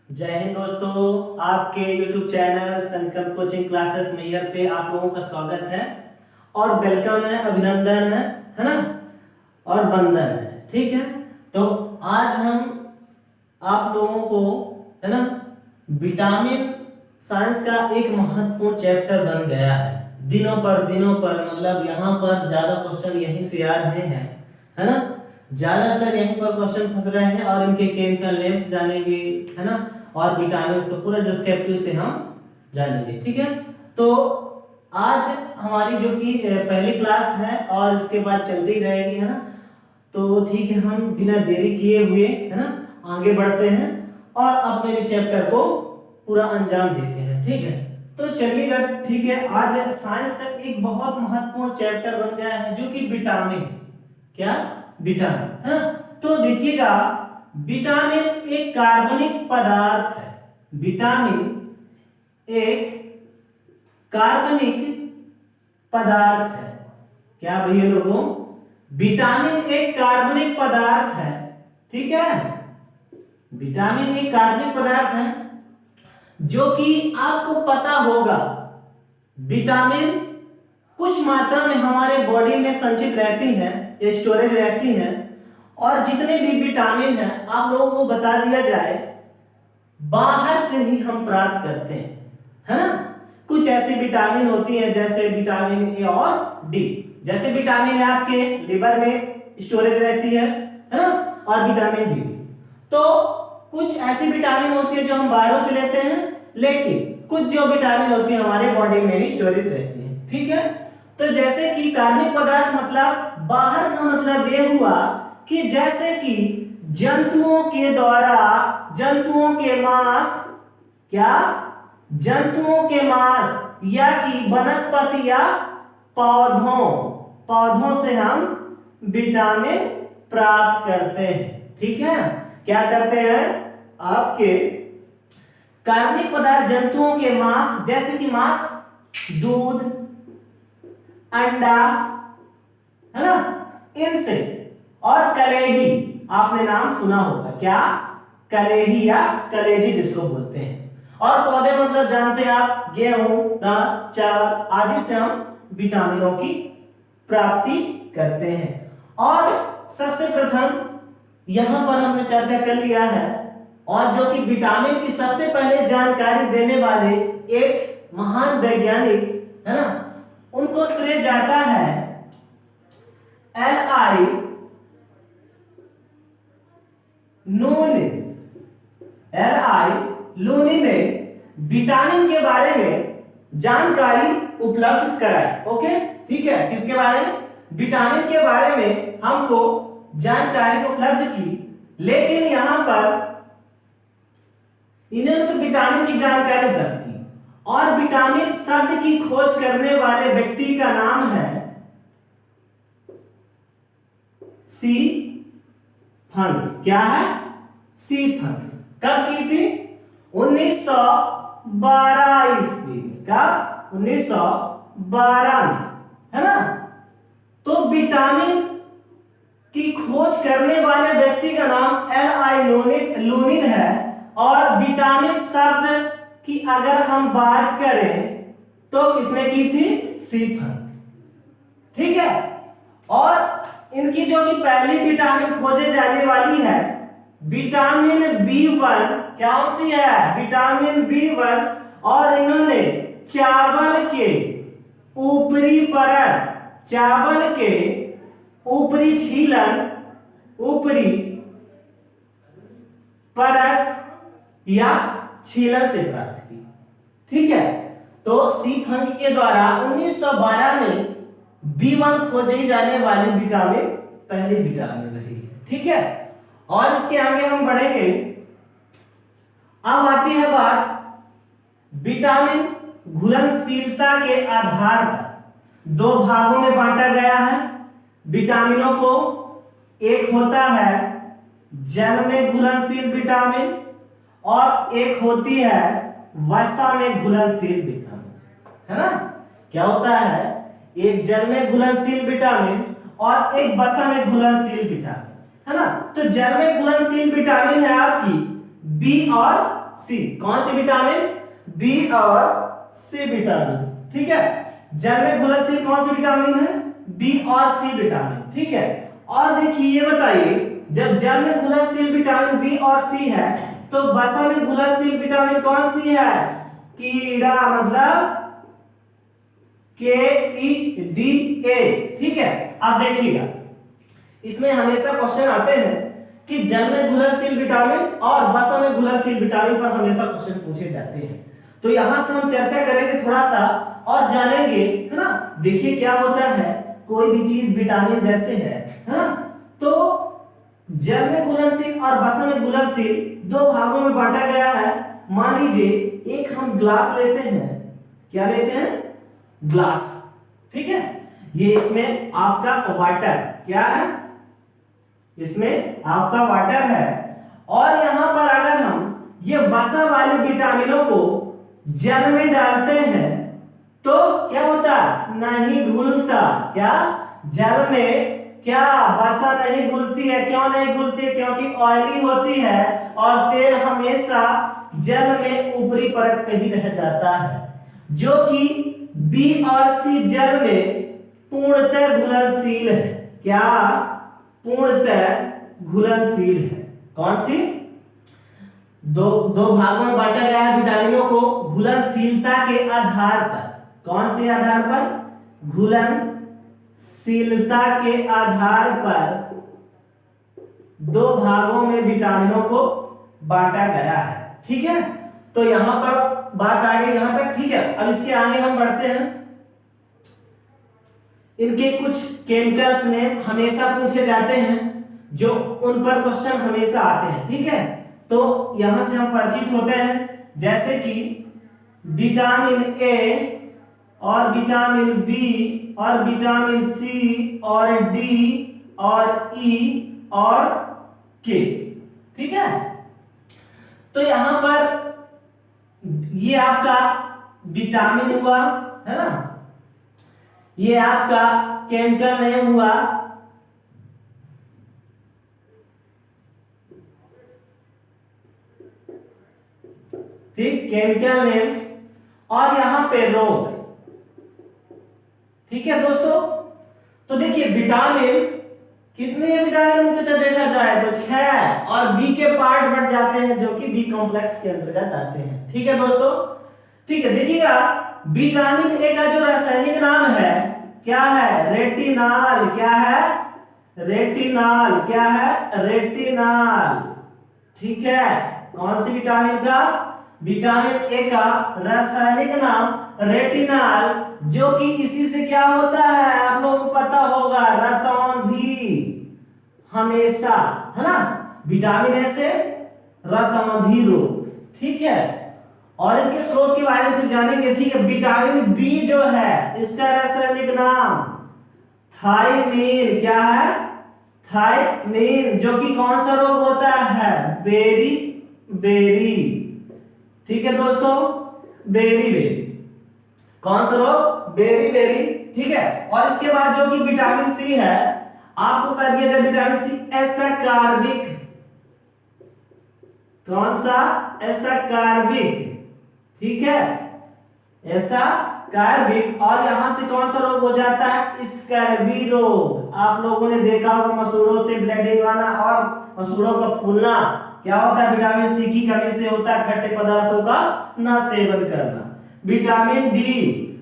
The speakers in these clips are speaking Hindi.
जय हिंद दोस्तों, आपके YouTube चैनल संकल्प कोचिंग क्लासेस मेयर पे आप लोगों का स्वागत है और वेलकम है, अभिनंदन है ना, और वंदन है। ठीक है, तो आज हम आप लोगों को है ना विटामिन साइंस का एक महत्वपूर्ण चैप्टर बन गया है। दिनों पर मतलब यहाँ पर ज्यादा क्वेश्चन यहीं से आ रहे हैं, है ना। ज्यादातर यहीं पर क्वेश्चन फंस रहे हैं और इनके केमिकल नेम्स जानेंगे, है ना, और विटामिन को पूरा डिस्क्रिप्टिव से हम जानेंगे। ठीक है, तो आज हमारी जो कि पहली क्लास है और इसके बाद चलती रहेगी, है ना। तो ठीक है, हम बिना देरी किए हुए है ना आगे बढ़ते हैं और अपने भी चैप्टर को पूरा अंजाम देते हैं। ठीक है, तो चलिएगा। ठीक है, आज साइंस का एक बहुत महत्वपूर्ण चैप्टर बन गया है जो कि विटामिन, क्या विटामिन, है ना। तो देखिएगा, विटामिन एक कार्बनिक पदार्थ है। विटामिन एक कार्बनिक पदार्थ है। क्या भैया लोगों, विटामिन एक कार्बनिक पदार्थ है। ठीक है, विटामिन एक कार्बनिक पदार्थ है जो कि आपको पता होगा विटामिन कुछ मात्रा में हमारे बॉडी में संचित रहती हैं, स्टोरेज रहती हैं। और जितने भी विटामिन हैं आप लोगों को बता दिया जाए, बाहर से ही हम प्राप्त करते हैं, है ना। कुछ ऐसी विटामिन होती हैं जैसे विटामिन ए और डी। जैसे विटामिन ए आपके लिवर में स्टोरेज रहती है ना, और विटामिन डी। तो कुछ ऐसी विटामिन होती है जो हम बाहरों से लेते हैं, लेकिन कुछ जो विटामिन होती है हमारे बॉडी में ही स्टोरेज रहती है। ठीक है, तो जैसे कि कार्बनिक पदार्थ मतलब बाहर का मतलब ये हुआ कि जैसे कि जंतुओं के द्वारा, जंतुओं के मांस, क्या जंतुओं के मांस या कि वनस्पति या पौधों, पौधों से हम विटामिन प्राप्त करते हैं। ठीक है, क्या करते हैं आपके कार्बनिक पदार्थ जंतुओं के मांस, जैसे कि मांस, दूध, अंडा, है ना, इनसे, और कलेजी, आपने नाम सुना होगा, क्या कलेजी या कलेजी जिसको बोलते हैं। और पौधे मतलब जानते हैं आप, गेहूं, दाल, चावल आदि से हम विटामिनों की प्राप्ति करते हैं। और सबसे प्रथम यहां पर हमने चर्चा कर लिया है, और जो कि विटामिन की सबसे पहले जानकारी देने वाले एक महान वैज्ञानिक, है ना, उनको श्रेय जाता है एल.आई. लूनी। एल.आई. लूनी ने विटामिन के बारे में जानकारी उपलब्ध कराई। ओके, ठीक है, किसके बारे में, विटामिन के बारे में हमको जानकारी उपलब्ध की। लेकिन यहां पर इन्होंने तो विटामिन की जानकारी उपलब्ध की, और विटामिन शब्द की खोज करने वाले व्यक्ति का नाम है सी फंग। क्या है, सी फंग। कब की थी, 1912 ईस्वी का, 1912 में, है ना। तो विटामिन की खोज करने वाले व्यक्ति का नाम एल.आई. लूनिन है। और विटामिन शब्द की अगर हम बात करें तो किसने की थी, सी फंग। ठीक है, और इनकी जो कि पहली विटामिन खोजे जाने वाली है विटामिन B1, कौन सी है, विटामिन B1। और इन्होंने चावल के ऊपरी परत, चावल के ऊपरी छीलन, ऊपरी परत या छीलन से प्राप्त की। ठीक है, तो सी फंग के द्वारा 1912 में B1 खोजी जाने वाली विटामिन पहली विटामिन रही है। ठीक है, और इसके आगे हम बढ़ेंगे। अब आती है बात विटामिन घुलनशीलता के आधार पर दो भागों में बांटा गया है विटामिनों को। एक होता है जल में घुलनशील विटामिन, और एक होती है वसा में घुलनशील विटामिन, है ना। क्या होता है, एक जल में घुलनशील विटामिन और एक वसा में घुलनशील विटामिन, है ना। तो जल में घुलनशील विटामिन है आपकी बी और सी। कौन सी विटामिन? बी और सी विटामिन। ठीक है, जल में घुलनशील कौन सी विटामिन है? बी और सी विटामिन। ठीक है, और देखिए ये बताइए, जब जल में घुलनशील विटामिन बी और सी है तो वसा में घुलनशील विटामिन कौन सी है? कीड़ा, मतलब KEDA। ठीक है, अब देखिएगा इसमें हमेशा क्वेश्चन आते हैं कि जल में घुलनशील विटामिन और वसा में घुलनशील विटामिन पर हमेशा क्वेश्चन पूछे जाते हैं। तो यहां से हम चर्चा करेंगे थोड़ा सा और जानेंगे, है ना। देखिए क्या होता है, कोई भी चीज विटामिन जैसे है ना, तो जल में घुलनशील और वसा में घुलनशील दो भागों में बांटा गया है। मान लीजिए एक हम ग्लास लेते हैं, क्या लेते हैं? ग्लास। ठीक है, ये इसमें आपका वाटर क्या है? इसमें आपका वाटर है, और यहां पर अगर हम ये वसा वाले विटामिनों को जल में डालते हैं तो क्या होता? नहीं घुलता। क्या? जल में क्या वसा नहीं घुलती है? क्यों नहीं घुलती है? क्योंकि ऑयली होती है और तेल हमेशा जल में ऊपरी परत पे ही रह जाता है, जो कि बी और सी जल में पूर्णतः घुलनशील है। क्या? पूर्णतः घुलनशील है। कौन सी? दो भागों में बांटा गया है विटामिनों को घुलनशीलता के आधार पर। कौन से आधार पर? घुलनशीलता के आधार पर दो भागों में विटामिनों को बांटा गया है। ठीक है, तो यहां पर बात आ गई यहां तक। ठीक है, अब इसके आगे हम बढ़ते हैं। इनके कुछ केमिकल्स में हमेशा पूछे जाते हैं, जो उन पर क्वेश्चन हमेशा आते हैं। ठीक है, तो यहां से हम परिचित होते हैं, जैसे कि विटामिन ए और विटामिन बी और विटामिन सी और डी और ई और के। ठीक है, तो यहां पर ये आपका विटामिन हुआ, है ना, ये आपका केमिकल नेम हुआ। ठीक, केमिकल नेम्स, और यहां पे रोग। ठीक है दोस्तों, तो देखिए विटामिन कितने विटामिन मुख्यतः देखा जाए तो 6, और बी के पार्ट बढ़ जाते हैं जो कि बी कॉम्प्लेक्स के अंतर्गत आते हैं। ठीक है दोस्तों, ठीक है, देखिएगा विटामिन ए का जो रासायनिक नाम है क्या है? रेटिनॉल। क्या है? रेटिनॉल। क्या है? रेटिनॉल। ठीक है, कौन सी विटामिन का? विटामिन ए का रासायनिक नाम रेटिनॉल, जो कि इसी से क्या होता है आप लोगों को पता होगा, रतौंधी। हमेशा, है ना, विटामिन ए से रतौंधी रोग। ठीक है, और इनके स्रोत के बारे में फिर जानेंगे। ठीक है, विटामिन बी जो है इसका रासायनिक नाम थायमीन। क्या है? थायमीन, जो कि कौन सा रोग होता है? Beriberi. ठीक है दोस्तों, बेरी बेरी। कौन सा रोग? Beriberi. ठीक है, और इसके बाद जो कि विटामिन सी है, आपको बता दिया जाए विटामिन सी एसाकार्बिक। कौन सा? एसाकार्बिक। ठीक है, एसाकार्बिक, और यहां से कौन सा रोग हो जाता है? स्कर्वी रोग। आप लोगों ने देखा होगा मसूड़ों से ब्लीडिंग आना और मसूड़ों का फूलना, क्या होता है? विटामिन सी की कमी से होता है। खट्टे पदार्थों का ना सेवन करना। विटामिन डी,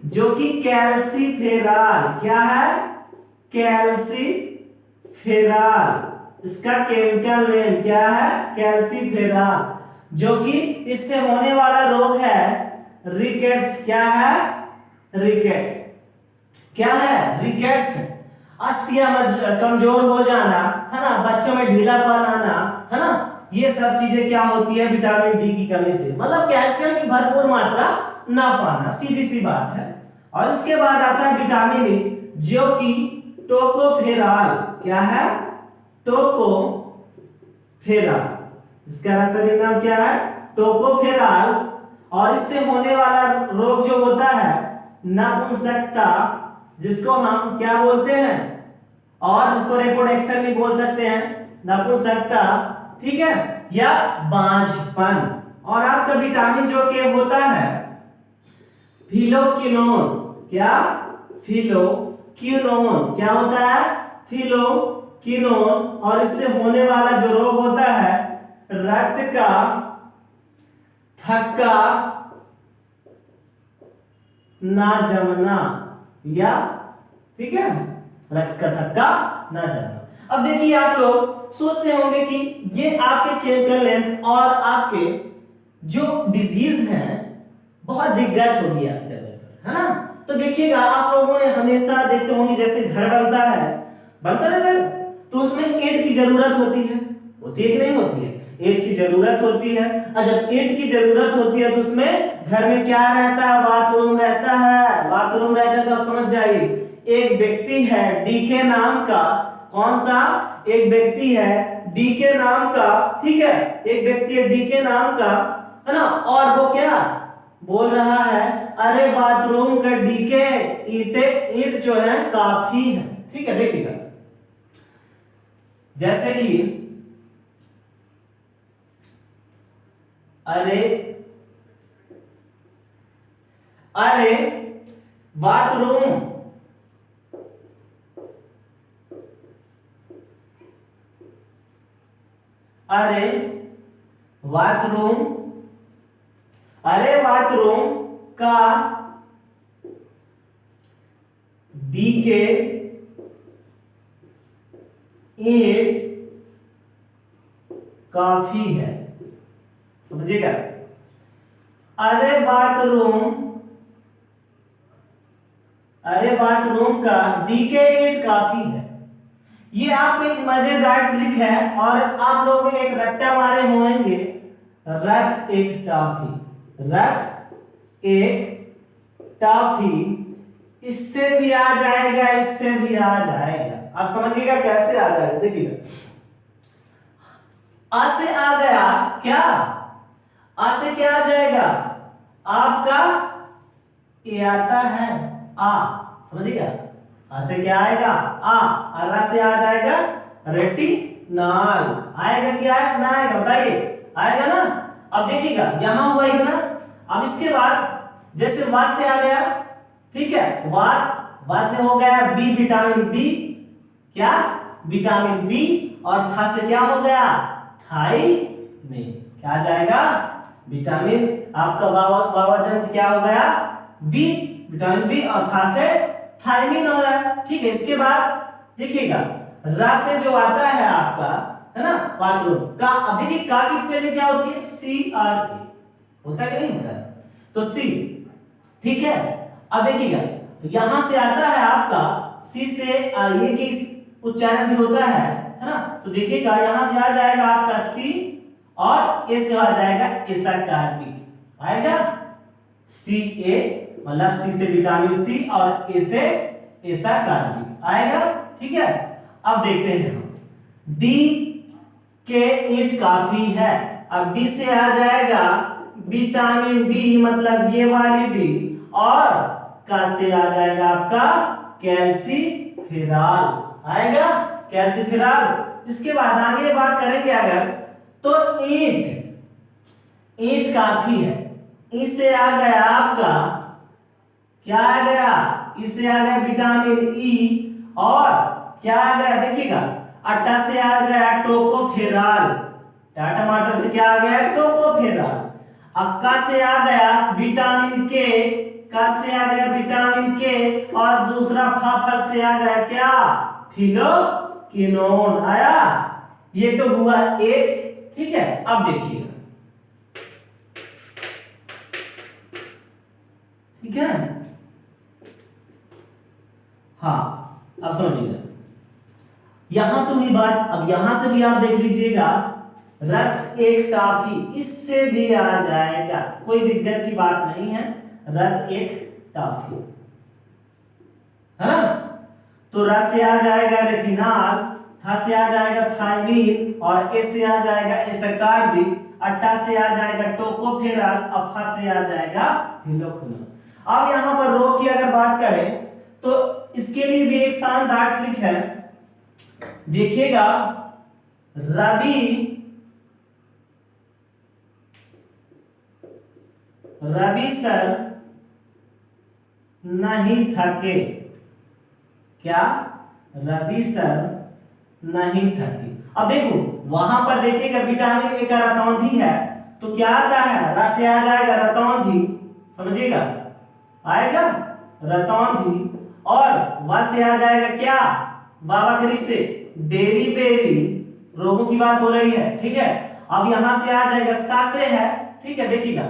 जो कि कैल्सीफेरॉल। क्या है? कैल्सीफेरॉल। इसका केमिकल नेम क्या है? कैल्सीफेरॉल, जो कि इससे होने वाला रोग है रिकेट्स। क्या है? रिकेट्स। क्या है? रिकेट्स। अस्थियां कमजोर हो जाना, है ना, बच्चों में ढीलापन आना, है ना, ये सब चीजें क्या होती है? विटामिन डी की कमी से, मतलब कैल्शियम की भरपूर मात्रा ना पाना, सीधी सी बात है। और इसके बाद आता है विटामिन ए, जो कि टोकोफेरॉल। क्या है? टोकोफेरॉल। इसका रासायनिक नाम क्या है? टोकोफेरॉल, और इससे होने वाला रोग जो होता है नपुंसकता, जिसको हम क्या बोलते हैं, और इसको रिप्रोडक्शन भी बोल सकते हैं, नपुंसकता। ठीक है, या बांझपन। और आपका विटामिन जो के होता है फिलोक्विनोन, क्या फिलोक्विनोन, क्या होता है फिलोक्विनोन। और इससे होने वाला जो रोग होता है रक्त का थक्का ना जमना, या ठीक है रक्त का थक्का ना जमना। अब देखिए आप लोग सोचते होंगे कि ये आपके केमिकल लेंस और आपके जो डिजीज हैं बहुत दिग्गज होगी आपके लेवल पर, है ना। तो देखिएगा आप लोगों ने हमेशा देखते होंगे जैसे घर बनता है घर, तो उसमें ईंट की जरूरत होती है कि नहीं होती है, ईंट की जरूरत होती है। और जब ईंट की जरूरत होती है तो उसमें घर में क्या रहता है, बाथरूम रहता है, बाथरूम रहता है। तो आप समझ जाइए एक व्यक्ति है डीके नाम का, कौन सा, एक व्यक्ति है डीके नाम का, ठीक है, एक व्यक्ति है डीके नाम का, है ना। और वो क्या बोल रहा है, अरे बाथरूम का डीके ईंट जो है काफी है, ठीक है। देखिएगा जैसे कि अरे बाथरूम बाथरूम का डीके ईंट काफी है, समझिएगा। अरे बाथरूम का डीके ईंट काफी है। ये आपको एक मजेदार ट्रिक है और आप लोग एक रट्टा मारे होंगे, रख एक टॉफी, इससे भी आ जाएगा, इससे भी आ जाएगा। आप समझिएगा कैसे आ जाएगा, देखिएगा आ से आ गया, क्या आ से क्या आ जाएगा आपका, ये आता है आ, समझिएगा आ से क्या आएगा आ, और रा से आ जाएगा रेटिनॉल। आएगा क्या ना आएगा बताइए, आएगा ना। अब देखिएगा यहां हुआ इतना। अब इसके बाद जैसे वात से आ गया, ठीक है, वात से हो गया बी, विटामिन बी, क्या विटामिन बी। और था से क्या हो गया थाइमिन, क्या आ जाएगा विटामिन आपका वावजन से क्या हो गया बी, विटामिन बी। और था से थाइमिन हो गया, ठीक है। इसके बाद देखिएगा रा से जो आता है आपका, है ना, बाथरूम का। अब देखिए का की स्पेलिंग क्या होती है सी आर ए, होता है कि नहीं होता है, तो सी, ठीक है। अब देखिएगा यहां से आता है आपका सी से ये की उच्चारण भी होता है ना। तो देखिएगा यहां से आ जाएगा आपका सी और ए से आ जाएगा ऐसा कार्बिक, आएगा सी ए, मतलब सी से विटामिन सी और ए से ऐसा कार्बिक आएगा, ठीक है। अब देखते हैं हम डी के ईंट काफी है। अब डी से आ जाएगा विटामिन डी, मतलब ये वाली डी, और का से आ जाएगा आपका कैल्सीफेरॉल, आएगा कैल्सीफेरॉल। इसके बाद आगे बात करेंगे अगर, तो ईंट काफी है, इससे आ गया आपका क्या आ गया, इससे आ गया विटामिन ई, और क्या आ गया देखिएगा अट्टा से आ गया टोकोफेरॉल, टमाटर से क्या आ गया टोकोफेरॉल। अक्का से आ गया विटामिन के, का से आ गया विटामिन के, और दूसरा फल से आ गया क्या फिलोक्विनोन आया। ये तो हुआ एक, ठीक है। अब देखिए ठीक है, हाँ अब समझिएगा यहां तो हुई बात। अब यहां से भी आप देख लीजिएगा रथ एक टॉफी, इससे भी आ जाएगा, कोई दिक्कत की बात नहीं है, रथ एक टॉफी, है ना। तो रथ से आ जाएगा रेटिनॉल, था से आ जाएगा थाइमिन, और ए से आ जाएगा एसकार्बिक, अट्टा से आ जाएगा टोकोफेरॉल, अफा से आ जाएगा फिलोक्विनोन। अब यहां पर रोग की अगर बात करें तो इसके लिए भी एक शानदार ट्रिक है, देखिएगा रबी रवि सर नहीं थके। क्या? रवि सर नहीं थके। अब देखो वहां पर देखिएगा विटामिन ए का रतौंधी है तो क्या आता है, र से आ जाएगा रतौंधी, समझिएगा, आएगा रतौंधी, और व से आ जाएगा क्या, बाबाकरी से बेरी बेरी, रोगों की बात हो रही है, ठीक है। अब यहां से आ जाएगा सा से है, ठीक है, देखिएगा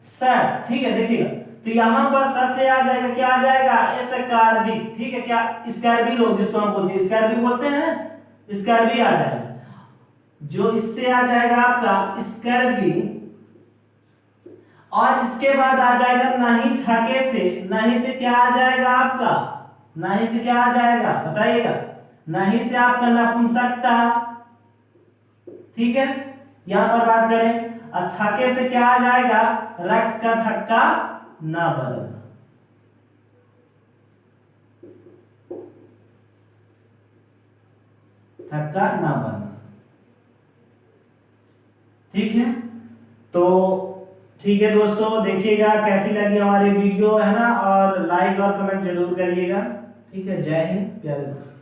सर, ठीक है, देखिएगा तो यहां पर स से आ जाएगा, क्या आ जाएगा, एस्कॉर्बिक, ठीक है, क्या स्कॉर्बी रोग जिसको हम बोलते हैं, स्कॉर्बी बोलते हैं, स्कॉर्बी आ जाएगा, जो इससे आ जाएगा आपका स्कॉर्बी, और इसके बाद आ जाएगा नहीं थके से, नहीं से क्या आ जाएगा आपका, नहीं से क्या आ जाएगा बताइएगा, नहीं से आपका नपुंसकता, ठीक है, यहां पर बात करें, और थके से क्या आ जाएगा, रक्त का थक्का ना बदलना, थक्का ना बनना, ठीक है। तो ठीक है दोस्तों, देखिएगा कैसी लगी हमारी वीडियो, है ना, और लाइक और कमेंट जरूर करिएगा, ठीक है। जय हिंद, प्यारे दोस्तों।